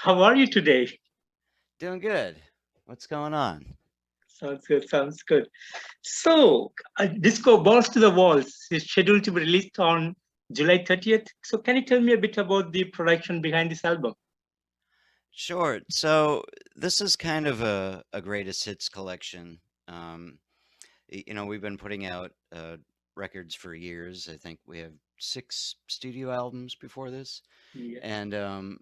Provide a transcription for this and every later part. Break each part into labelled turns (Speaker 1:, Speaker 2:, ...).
Speaker 1: How are you today?
Speaker 2: Doing good. What's going on?
Speaker 1: Sounds good. Sounds good. So, Disco Balls to the Walls is scheduled to be released on July 30th. So, can you tell me a bit about the production behind this album?
Speaker 2: Sure. So this is kind of a greatest hits collection. Um, we've been putting out records for years. I think we have 6 studio albums before this,
Speaker 1: Yeah,
Speaker 2: and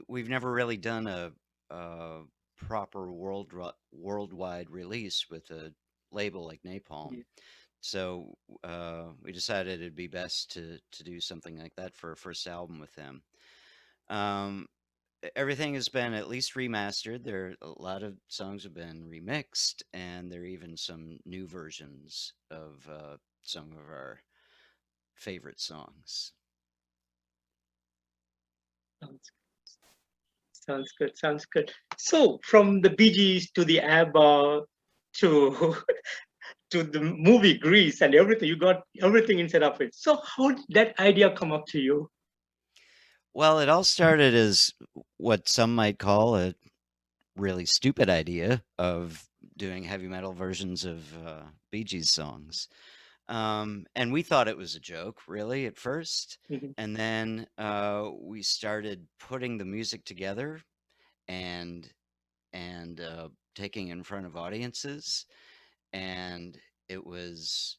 Speaker 2: we've never really done a proper worldwide release with a label like Napalm.
Speaker 1: yeah.
Speaker 2: So we decided it'd be best to do something like that for a first album with them. Um, Everything has been at least remastered. There a lot of songs have been remixed, and there are even some new versions of some of our favorite songs.
Speaker 1: Sounds, sounds good. Sounds good. So, from the Bee Gees to the ABBA to to the movie Grease and everything, you got everything inside of it. So, how did that idea come up to you?
Speaker 2: Well, it all started as what some might call a really stupid idea of doing heavy metal versions of Bee Gees songs. And we thought it was a joke, really, at first.
Speaker 1: Mhm.
Speaker 2: And then we started putting the music together and taking in front of audiences, and it was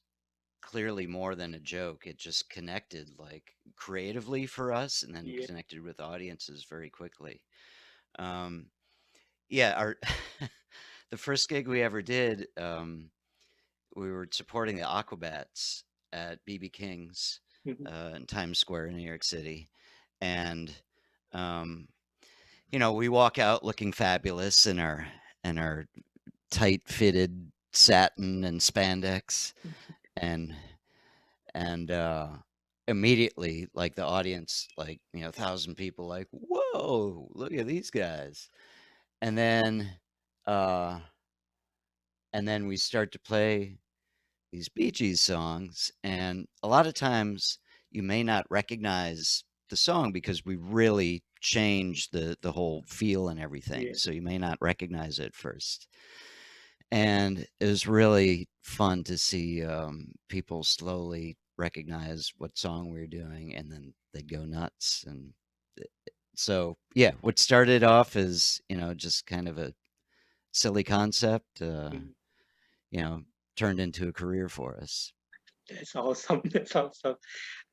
Speaker 2: clearly more than a joke. It just connected like creatively for us, and then
Speaker 1: Yeah,
Speaker 2: connected with audiences very quickly. Um, yeah, our the first gig we ever did, we were supporting the Aquabats at BB King's
Speaker 1: mhm.
Speaker 2: in Times Square in New York City, and um, we walk out looking fabulous in our tight fitted satin and spandex, and and immediately, like, the audience, like, 1,000 people, like, whoa, look at these guys. And then uh and then we start to play these Bee Gees songs, and a lot of times you may not recognize the song because we really change the whole feel and everything,
Speaker 1: Yeah.
Speaker 2: so you may not recognize it at first. And it was really fun to see people slowly recognize what song we were doing, and then they'd go nuts. And so, yeah, what started off as just kind of a silly concept,
Speaker 1: Mhm.
Speaker 2: you know, turned into a career for us.
Speaker 1: That's awesome. That's awesome.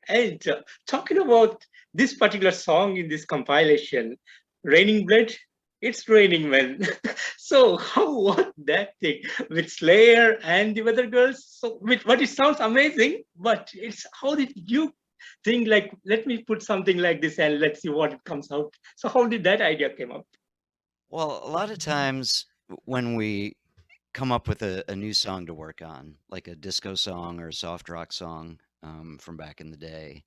Speaker 1: And talking about this particular song in this compilation, Raining Blood, it's raining men. So how was that thing with Slayer and the Weather Girls? So with what it sounds amazing, but it's how did you think like let me put something like this and let's see what it comes out. So how did that idea came up?
Speaker 2: Well, a lot of times when we come up with a new song to work on, like a disco song or a soft rock song from back in the day,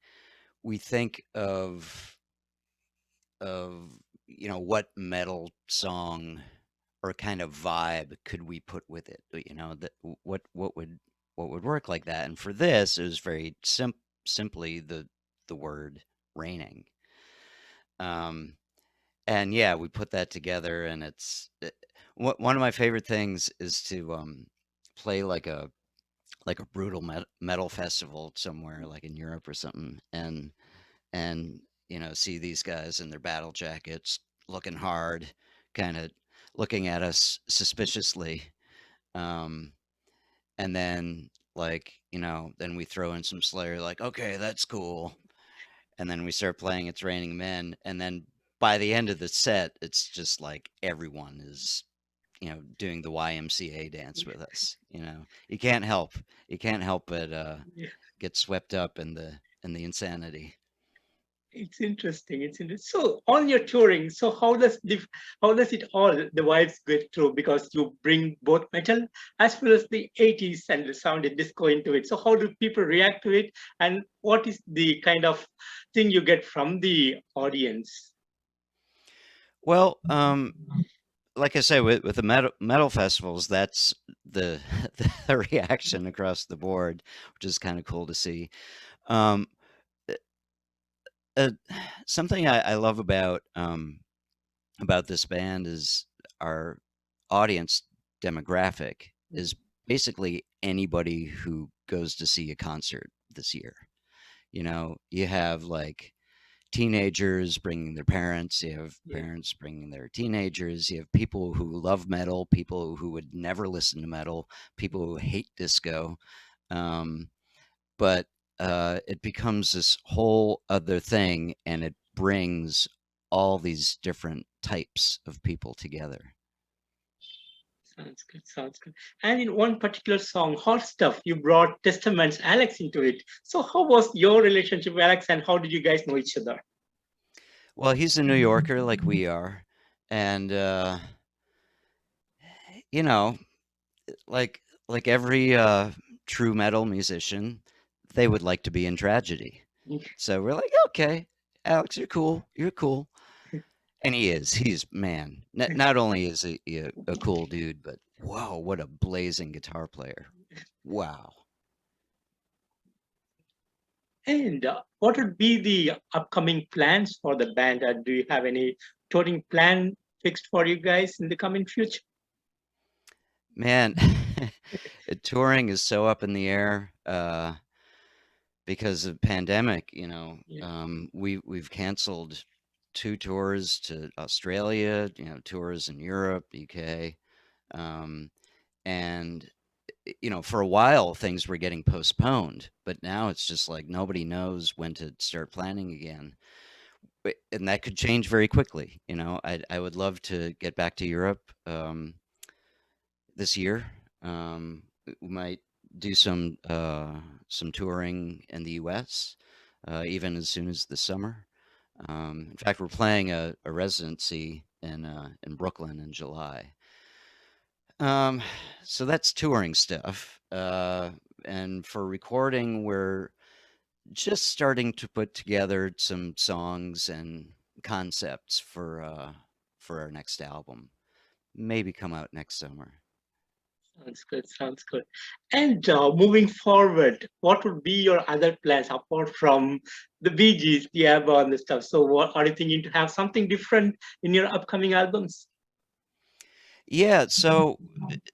Speaker 2: we think of what metal song or kind of vibe could we put with it, that what would work like that. And for this, it was very simply the word raining. um and yeah, we put that together, and one of my favorite things is to play like a brutal metal festival somewhere, like in Europe or something, and see these guys in their battle jackets, looking hard, kind of looking at us suspiciously, um, and then, like, then we throw in some Slayer, like, okay, that's cool, and then we start playing It's Raining Men, and then by the end of the set, it's just like everyone is doing the YMCA dance with us. You can't help but get swept up in the insanity.
Speaker 1: It's interesting. It's interesting. So on your touring, so how does it all the vibes get through? Because you bring both metal as well as the 80s and the sound and disco into it. So how do people react to it? And what is the kind of thing you get from the audience?
Speaker 2: Well, like I say, with the metal festivals, that's the the reaction across the board, which is kind of cool to see. Um, uh, uh, Something I love about about this band is our audience demographic is basically anybody who goes to see a concert this year. You know, you have like teenagers bringing their parents, you have
Speaker 1: Yeah.
Speaker 2: parents bringing their teenagers, you have people who love metal, people who would never listen to metal, people who hate disco. Um, but it becomes this whole other thing and it brings all these different types of people together.
Speaker 1: Sounds good. Sounds good. And in one particular song, Hot Stuff, you brought Testament's Alex into it. So how was your relationship with Alex, and how did you guys know each other?
Speaker 2: Well, he's a New Yorker like we are. And, you know, like like every true metal musician, they would like to be in tragedy. So we're like, okay, Alex, you're cool. You're cool. And he is. He's, man, not only is he a cool dude, but whoa, what a blazing guitar player. Wow.
Speaker 1: And what would be the upcoming plans for the band? Do you have any touring plan fixed for you guys in the coming future?
Speaker 2: Man, touring is so up in the air because of pandemic, you know.
Speaker 1: Yeah.
Speaker 2: We've canceled 2 tours to Australia, you know, tours in Europe, UK. Um, and you know, for a while things were getting postponed, but now it's just like nobody knows when to start planning again. And that could change very quickly. You know, I would love to get back to Europe this year. We might do some touring in the U.S. Even as soon as the summer. In fact, we're playing a residency in Brooklyn in July. Um, so that's touring stuff. And for recording, we're just starting to put together some songs and concepts for our next album. Maybe come out next summer.
Speaker 1: Sounds good. Sounds good. And moving forward, what would be your other plans apart from the Bee Gees, the ABBA, and the stuff? So, what are you thinking to have something different in your upcoming albums?
Speaker 2: Yeah, so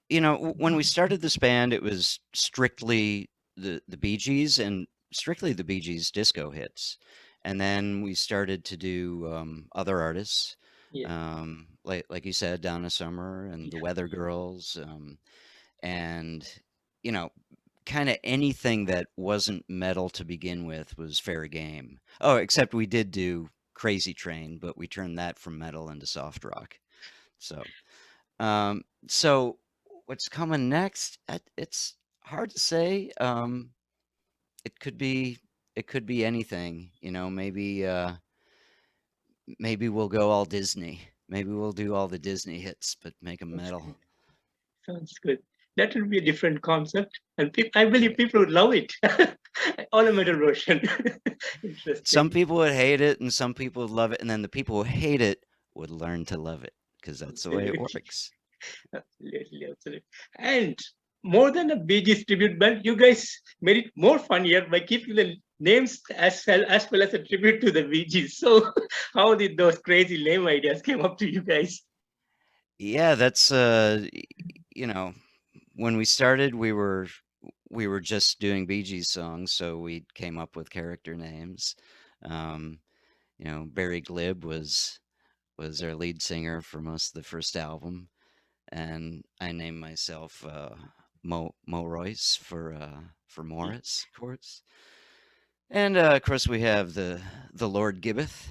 Speaker 2: you know, when we started this band, it was strictly the Bee Gees and strictly the Bee Gees disco hits, and then we started to do other artists,
Speaker 1: Yeah.
Speaker 2: like you said, Donna Summer and the Weather Girls, and you know, kind of anything that wasn't metal to begin with was fair game. Oh, except we did do Crazy Train, but we turned that from metal into soft rock. So. So what's coming next? It's hard to say. It could be it could be anything, you know, maybe we'll go all Disney. Maybe we'll do all the Disney hits, but make them metal.
Speaker 1: Sounds good. That will be a different concept, and I
Speaker 2: Yeah.
Speaker 1: believe people would love it. On a metal version.
Speaker 2: Some
Speaker 1: Interesting.
Speaker 2: people would hate it and some people would love it, and then the people who hate it would learn to love it because that's the way it
Speaker 1: Absolutely.
Speaker 2: works.
Speaker 1: Absolutely. Absolutely. And more than a Bee Gees tribute band, you guys made it more funnier by keeping the names as well as a tribute to the Bee Gees. So, how did those crazy name ideas came up to you guys?
Speaker 2: Yeah, that's you know, when we started, we were just doing Bee Gees songs, so we came up with character names. Um, you know, Barry Glib was our lead singer for most of the first album, and I named myself Mo Royce for Morris, of course. And of course, we have the Lord Gibbeth.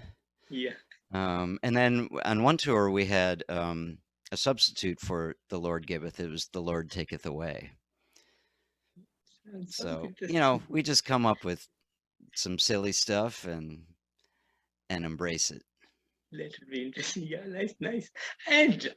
Speaker 1: Yeah.
Speaker 2: And then on one tour, we had a substitute for the Lord Giveth. It was the Lord Taketh Away.
Speaker 1: Sounds
Speaker 2: So, you know,
Speaker 1: interesting.
Speaker 2: we just come up with some silly stuff and embrace it.
Speaker 1: That would be interesting. Yeah, nice, nice. And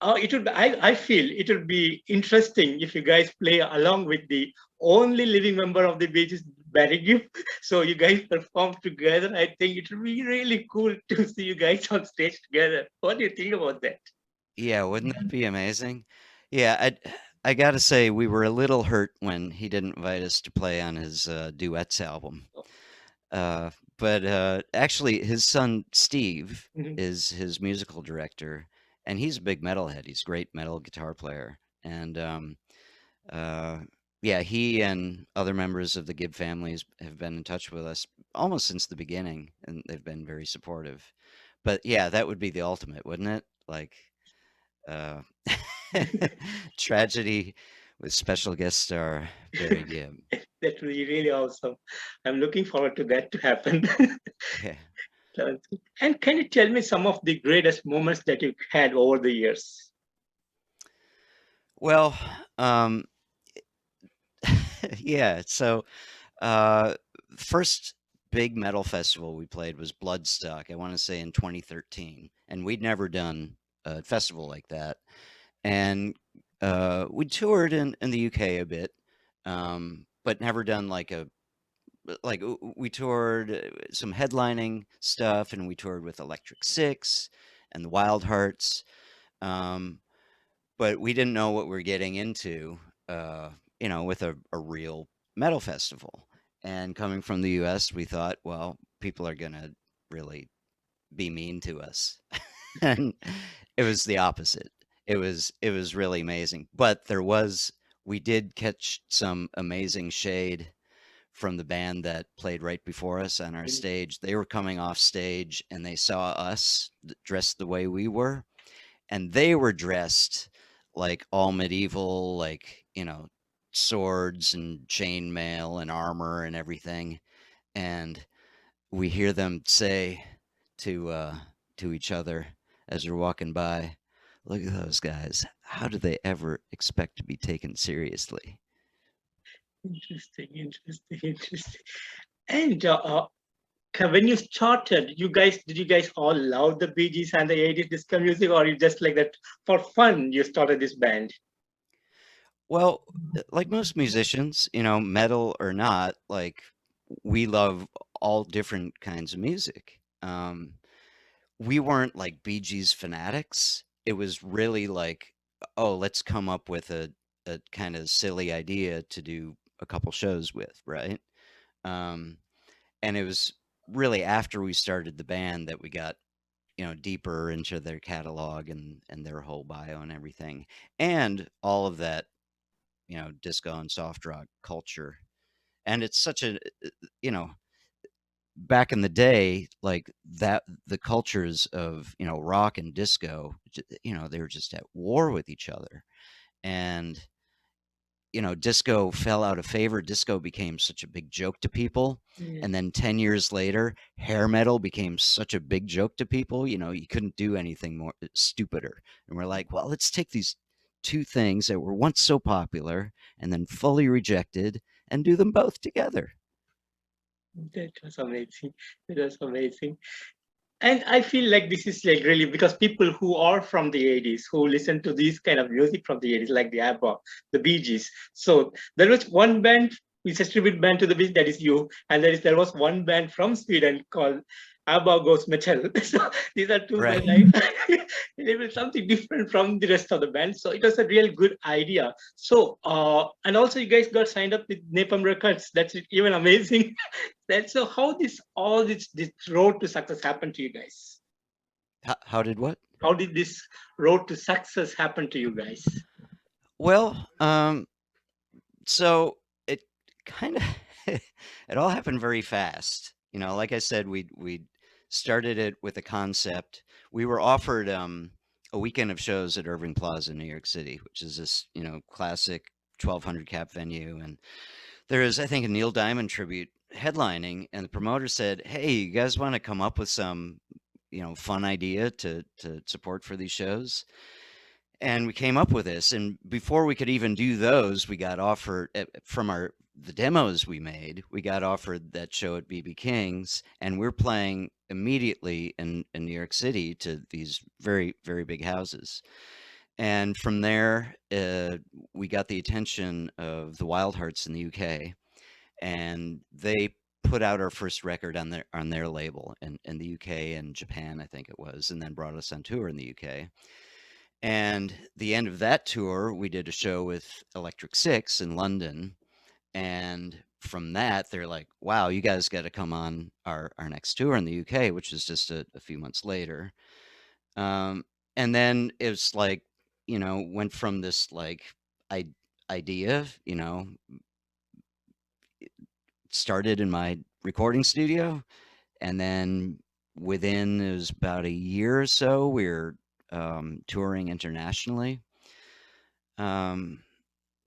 Speaker 1: it would. I feel it would be interesting if you guys play along with the only living member of the beach is Barry Gibb. So you guys perform together. I think it would be really cool to see you guys on stage together. What do you think about that?
Speaker 2: Yeah, wouldn't that be amazing? Yeah, I gotta say we were a little hurt when he didn't invite us to play on his duets album. but actually, his son Steve
Speaker 1: Mhm.
Speaker 2: is his musical director, and he's a big metalhead. He's a great metal guitar player, and uh, yeah, he and other members of the Gibb families have been in touch with us almost since the beginning, and they've been very supportive. But yeah, that would be the ultimate, wouldn't it? Like uh, tragedy with special guest star Barry Gibb.
Speaker 1: That will be really awesome. I'm looking forward to that to happen.
Speaker 2: Yeah.
Speaker 1: And can you tell me some of the greatest moments that you had over the years?
Speaker 2: Well, um, yeah. So, uh, first big metal festival we played was Bloodstock. I want to say in 2013, and we'd never done a festival like that. And we toured in the UK a bit, but never done like a we toured some headlining stuff, and we toured with Electric Six and the Wild Hearts. Um, but we didn't know what we were getting into, uh, with a real metal festival. And coming from the US, we thought, well, people are going to really be mean to us. And it was the opposite. It was really amazing. But we did catch some amazing shade from the band that played right before us on our stage. They were coming off stage and they saw us dressed the way we were, and they were dressed like all medieval, like, swords and chainmail and armor and everything. And we hear them say to each other as they're walking by, "Look at those guys. How do they ever expect to be taken seriously?"
Speaker 1: Interesting, interesting, interesting. And when you started, did you guys all love the Bee Gees and the 80s disco music, or you just like that for fun you started this band?
Speaker 2: Well, like most musicians, metal or not, like we love all different kinds of music. We weren't like Bee Gees fanatics. It was really like, oh, let's come up with a kind of silly idea to do a couple shows with, right? Um, and it was really after we started the band that we got, deeper into their catalog and their whole bio and everything, and all of that, disco and soft rock culture. And it's such a, you know, back in the day, like that, the cultures of, rock and disco, they were just at war with each other. And, disco fell out of favor. Disco became such a big joke to people.
Speaker 1: Yes.
Speaker 2: And then 10 years later, hair metal became such a big joke to people. You couldn't do anything more stupider. And we're like, well, let's take these two things that were once so popular and then fully rejected and do them both together.
Speaker 1: That was amazing. That was amazing. And I feel like this is like really because people who are from the 80s, who listen to this kind of music from the 80s, like the ABBA, the Bee Gees. So there was one band, which is a tribute band to the Bee Gees, that is you. And there was one band from Sweden called ABBA Goes Metal. So these are two bands.
Speaker 2: Right.
Speaker 1: It was something different from the rest of the band. So it was a real good idea. So, and also you guys got signed up with Napalm Records. That's even amazing. That's so how this road to success happened to you guys?
Speaker 2: How did what?
Speaker 1: How did this road to success happen to you guys?
Speaker 2: Well, so it kind of it all happened very fast. Like I said, we started it with a concept. We were offered a weekend of shows at Irving Plaza in New York City, which is this, classic 1200 cap venue. And there is, I think, a Neil Diamond tribute headlining, and the promoter said, "Hey, you guys want to come up with some, fun idea to support for these shows?" And we came up with this, and before we could even do those, we got offered from the demos we made. We got offered that show at BB King's, and we're playing immediately in New York City to these very, very big houses. And from there, we got the attention of the Wild Hearts in the UK, and they put out our first record on their label in the UK and Japan, I think it was, and then brought us on tour in the UK. And the end of that tour, we did a show with Electric Six in London, and from that, they're like, wow, you guys got to come on our next tour in the UK, which was just a few months later. Um, and then it was like, went from this like I idea, started in my recording studio, and then within it was about a year or so, we were touring internationally. Um,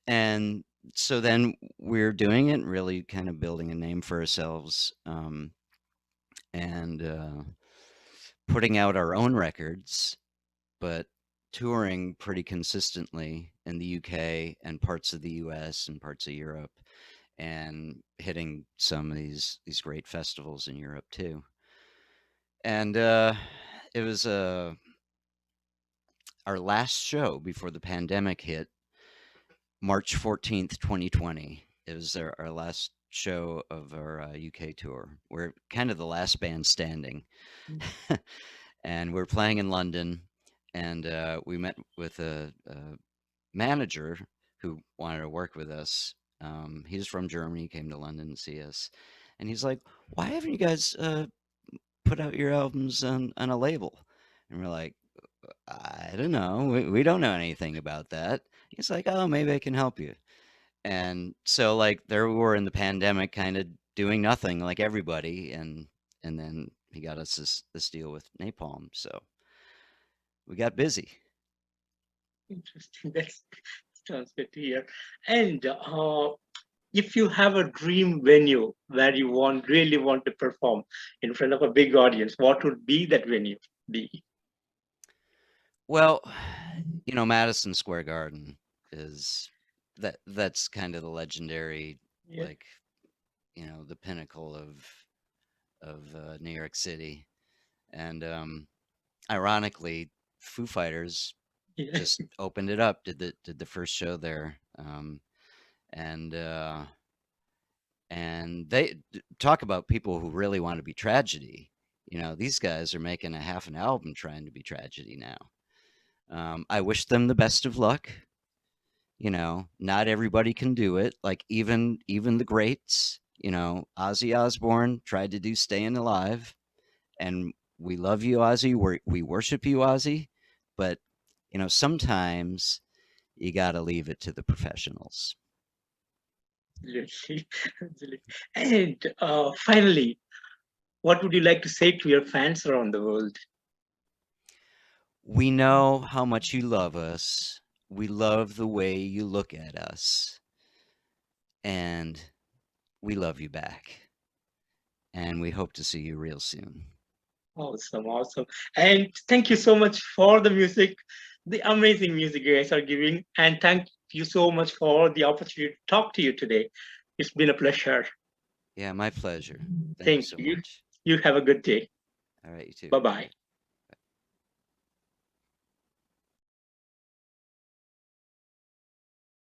Speaker 2: and so then we're doing it, really kind of building a name for ourselves, and putting out our own records, but touring pretty consistently in the UK and parts of the US and parts of Europe, and hitting some of these great festivals in Europe too. And it was our last show before the pandemic hit, March 14th, 2020. It was our last show of our UK tour. We're kind of the last band standing. And we're playing in London, and we met with a manager who wanted to work with us. He's from Germany, came to London to see us, and he's like, "Why haven't you guys put out your albums on a label?" And we're like, "I don't know. We don't know anything about that." He's like, "Oh, maybe I can help you." And so like there we were in the pandemic, kind of doing nothing like everybody, and then he got us this deal with Napalm. So we got busy.
Speaker 1: Interesting. That sounds good to hear. And if you have a dream venue where you really want to perform in front of a big audience, what would be that venue be?
Speaker 2: Well, Madison Square Garden is that's kind of the legendary,
Speaker 1: Yeah,
Speaker 2: like, the pinnacle of New York City. And ironically, Foo Fighters
Speaker 1: yeah,
Speaker 2: just opened it up, did the first show there. And they talk about people who really want to be tragedy. These guys are making a half an album trying to be tragedy now. I wish them the best of luck. Not everybody can do it. Like even the greats. Ozzy Osbourne tried to do Staying Alive, and we love you, Ozzy. We worship you, Ozzy. But sometimes you got to leave it to the professionals.
Speaker 1: absolutely. Absolutely. And finally, what would you like to say to your fans around the world?
Speaker 2: We know how much you love us. We love the way you look at us. And we love you back. And we hope to see you real soon.
Speaker 1: Awesome, awesome. And thank you so much for the music, the amazing music you guys are giving. And thank you so much for the opportunity to talk to you today. It's been a pleasure.
Speaker 2: Yeah, my pleasure. Thank you
Speaker 1: Thank
Speaker 2: so
Speaker 1: you.
Speaker 2: much.
Speaker 1: You have a good day.
Speaker 2: All right, you too.
Speaker 1: Bye bye.